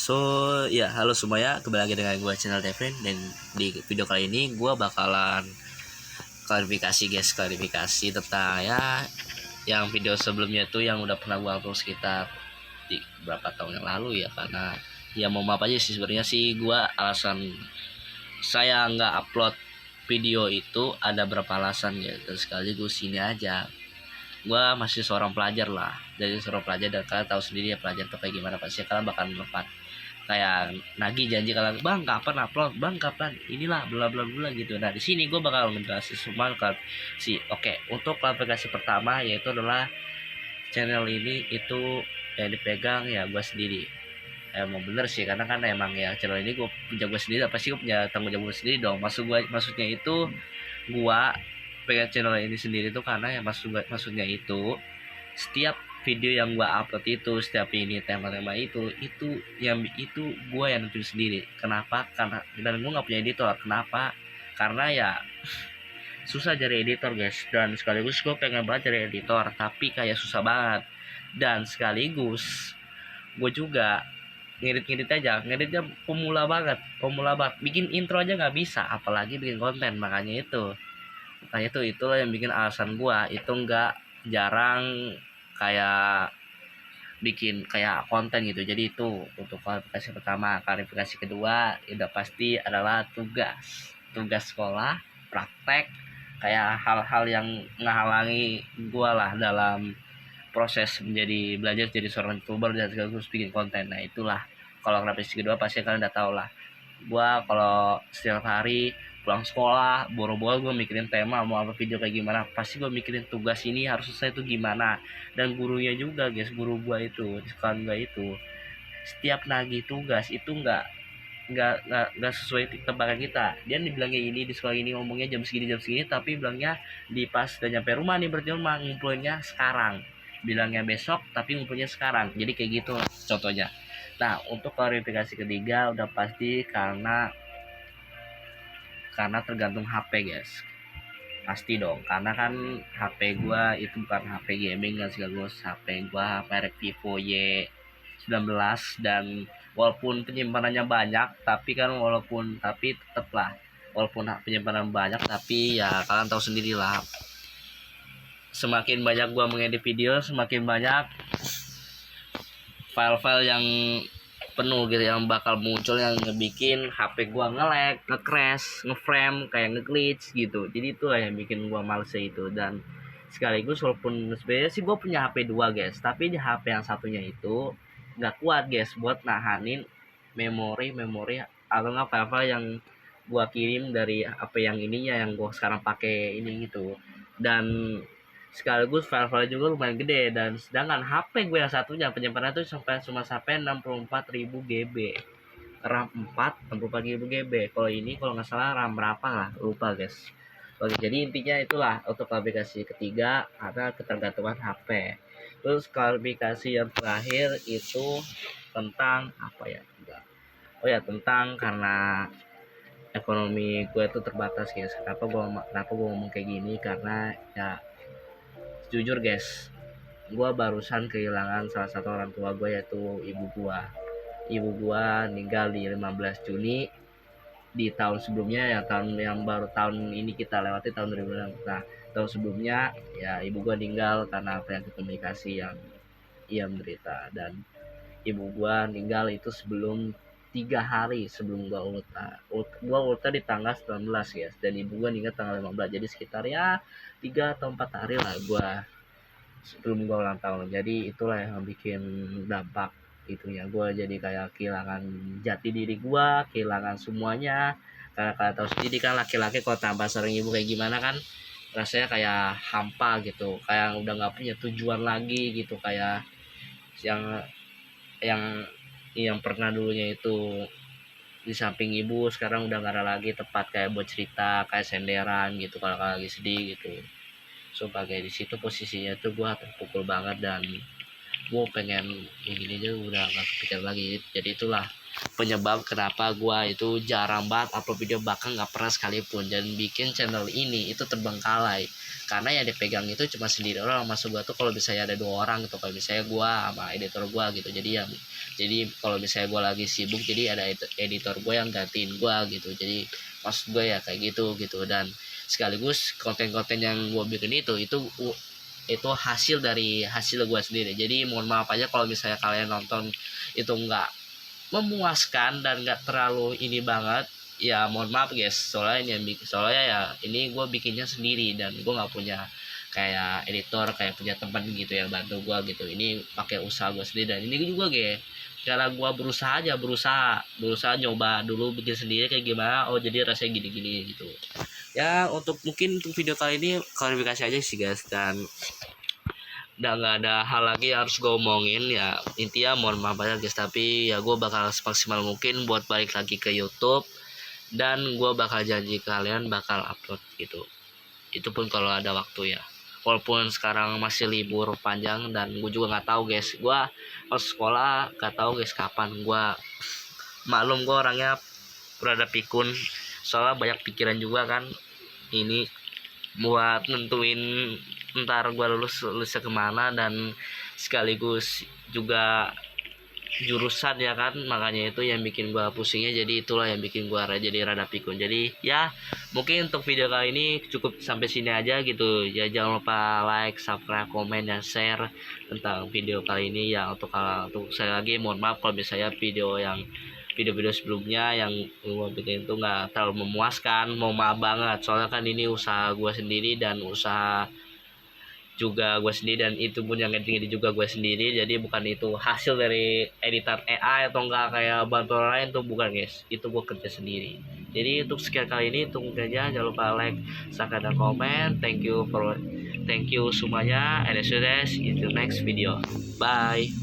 So ya, halo semuanya, kembali lagi dengan gue channel Devin. Dan di video kali ini gue bakalan klarifikasi tentang ya yang video sebelumnya tuh yang udah pernah gue upload sekitar di berapa tahun yang lalu ya. Karena ya mau maaf aja sih, sebenarnya sih gue alasan saya nggak upload video itu ada berapa alasan ya. Dan sekaligus ini aja, gue masih seorang pelajar lah, jadi seorang pelajar, dan kalian tahu sendiri ya pelajar tuh kayak gimana, pasti kalian bakal lepas kayak nagih janji kalian, bang kapan upload, bang kapan inilah bla bla bla gitu. Nah di sini gue bakal ngejelasin semua kan sih. Oke, untuk klarifikasi pertama yaitu adalah channel ini itu yang dipegang ya gue sendiri. Emang bener sih, karena kan emang ya channel ini gue punya gue sendiri, apa sih gue punya tanggung jawab gue sendiri dong. Maksudnya itu gue pegang channel ini sendiri tuh karena ya maksudnya itu setiap video yang gua upload itu, setiap ini tema-tema itu yang itu gua yang nentuin sendiri. Kenapa? Karena dan gua nggak punya editor. Kenapa? Karena ya susah cari editor guys, dan sekaligus gua pengen banget cari editor tapi kayak susah banget. Dan sekaligus gue juga ngeditnya pemula banget, bikin intro aja nggak bisa, apalagi bikin konten. Makanya itu itulah yang bikin alasan gua itu nggak jarang kayak bikin kayak konten gitu. Jadi itu untuk klarifikasi pertama. Klarifikasi kedua udah pasti adalah tugas sekolah, praktek, kayak hal-hal yang menghalangi gua lah dalam proses menjadi belajar jadi seorang youtuber dan sekaligus bikin konten. Nah itulah, kalau klarifikasi kedua pasti kalian udah tau lah, gua kalau setiap hari pulang sekolah boro-boro gue mikirin tema mau apa, video kayak gimana, pasti gue mikirin tugas ini harus selesai itu gimana. Dan gurunya juga guys, guru gua itu di sekolah gua itu setiap nagih tugas itu nggak sesuai tebakan kita. Dia dibilangnya ini di sekolah ini ngomongnya jam segini, tapi bilangnya di pas udah nyampe rumah nih, berarti rumah ngumpulinnya sekarang, bilangnya besok tapi ngumpulnya sekarang. Jadi kayak gitu contohnya. Nah untuk klarifikasi ketiga udah pasti karena tergantung HP guys, pasti dong, karena kan HP gua itu bukan HP gaming kan, sekaligus HP gua merek Vivo Y19. Dan walaupun penyimpanannya banyak, tapi tetaplah, walaupun penyimpanan banyak tapi ya kalian tahu sendiri lah, semakin banyak gua mengedit video semakin banyak file-file yang penuh gitu yang bakal muncul, yang ngebikin HP gua nge-lag, nge-crash, nge-frame, kayak nge-glitch gitu. Jadi itu yang bikin gua males itu. Dan sekaligus walaupun sebenarnya sih gua punya HP 2 guys, tapi di HP yang satunya itu nggak kuat guys buat nahanin memori atau nggak file-file yang gua kirim dari HP yang ininya, yang gua sekarang pakai ini gitu. Dan sekaligus file-file juga lumayan gede, dan sedangkan HP gue yang satunya penyimpanan itu cuma sampai 64.000 GB, RAM 4 64.000 GB. Kalau nggak salah RAM berapa lah, lupa guys. Oke, jadi intinya itulah untuk klarifikasi ketiga, ada ketergantungan HP. Terus klarifikasi yang terakhir itu tentang apa ya? Oh ya, tentang karena ekonomi gue itu terbatas guys. Kenapa gue ngomong kayak gini? Karena ya jujur guys, gue barusan kehilangan salah satu orang tua gue, yaitu ibu gue meninggal di 15 Juni di tahun sebelumnya ya, tahun yang baru tahun ini kita lewati tahun 2006. Nah tahun sebelumnya ya ibu gue meninggal karena penyakit komunikasi yang ia menderita. Dan ibu gue meninggal itu sebelum 3 hari sebelum gua ulta di tanggal 19 guys, dan ibu gua meninggal tanggal 15, jadi sekitar ya 3 atau 4 hari lah gua sebelum gue ulang tahun. Jadi itulah yang bikin dampak itunya, gue jadi kayak kehilangan jati diri gue, kehilangan semuanya. Karena kalian tahu sendiri kan, laki-laki kalau tanpa sering ibu kayak gimana kan, rasanya kayak hampa gitu, kayak udah nggak punya tujuan lagi gitu. Kayak yang yang yang pernah dulunya itu di samping ibu, sekarang udah nggak ada lagi tempat kayak buat cerita, kayak senderan gitu kalau lagi sedih gitu. Sebagai di situ posisinya tuh gue terpukul banget, dan gue pengen ini aja udah nggak kepikiran lagi. Jadi itulah penyebab kenapa gua itu jarang banget upload video, bahkan nggak pernah sekalipun, dan bikin channel ini itu terbengkalai karena yang dipegang itu cuma sendiri orang. Masuk gua tuh kalau misalnya ada 2 orang gitu, kalau misalnya gua sama editor gua gitu, jadi kalau misalnya gua lagi sibuk jadi ada editor gua yang gantiin gua gitu. Jadi maksud gue ya kayak gitu. Dan sekaligus konten-konten yang gue bikin itu hasil dari hasil gue sendiri. Jadi mohon maaf aja kalau misalnya kalian nonton itu nggak memuaskan dan nggak terlalu ini banget, ya mohon maaf guys. Soalnya ya ini gue bikinnya sendiri dan gue nggak punya kayak editor, kayak punya teman gitu yang bantu gue gitu. Ini pakai usaha gue sendiri, dan ini juga guys cara gue berusaha nyoba dulu bikin sendiri kayak gimana. Oh jadi rasanya gini gitu ya. Mungkin untuk video kali ini klarifikasi aja sih guys, dan udah nggak ada hal lagi yang harus gue omongin ya. Intinya mohon maaf banyak guys, tapi ya gue bakal semaksimal mungkin buat balik lagi ke YouTube, dan gue bakal janji kalian bakal upload gitu, itu pun kalau ada waktu ya. Walaupun sekarang masih libur panjang, dan gue juga nggak tahu guys, gue pas sekolah nggak tahu guys kapan. Gue maklum gue orangnya berada pikun, soalnya banyak pikiran juga kan ini buat nentuin ntar gue lulusnya kemana, dan sekaligus juga jurusan ya kan. Makanya itu yang bikin gua pusingnya, jadi itulah yang bikin gua jadi rada pikun. Jadi ya mungkin untuk video kali ini cukup sampai sini aja gitu ya. Jangan lupa like, subscribe, komen, dan share tentang video kali ini ya. Untuk saya lagi mohon maaf kalau misalnya video-video sebelumnya yang gua bikin itu nggak terlalu memuaskan. Mau maaf banget, soalnya kan ini usaha gua sendiri dan usaha juga gue sendiri, dan itu pun yang editing juga gue sendiri. Jadi bukan itu hasil dari editor AI atau enggak kayak bantuan lain tuh, bukan guys, itu gue kerja sendiri. Jadi untuk sekian kali ini tunggu aja, jangan lupa like, subscribe, dan komen. Thank you semuanya, and see you in the next video. Bye.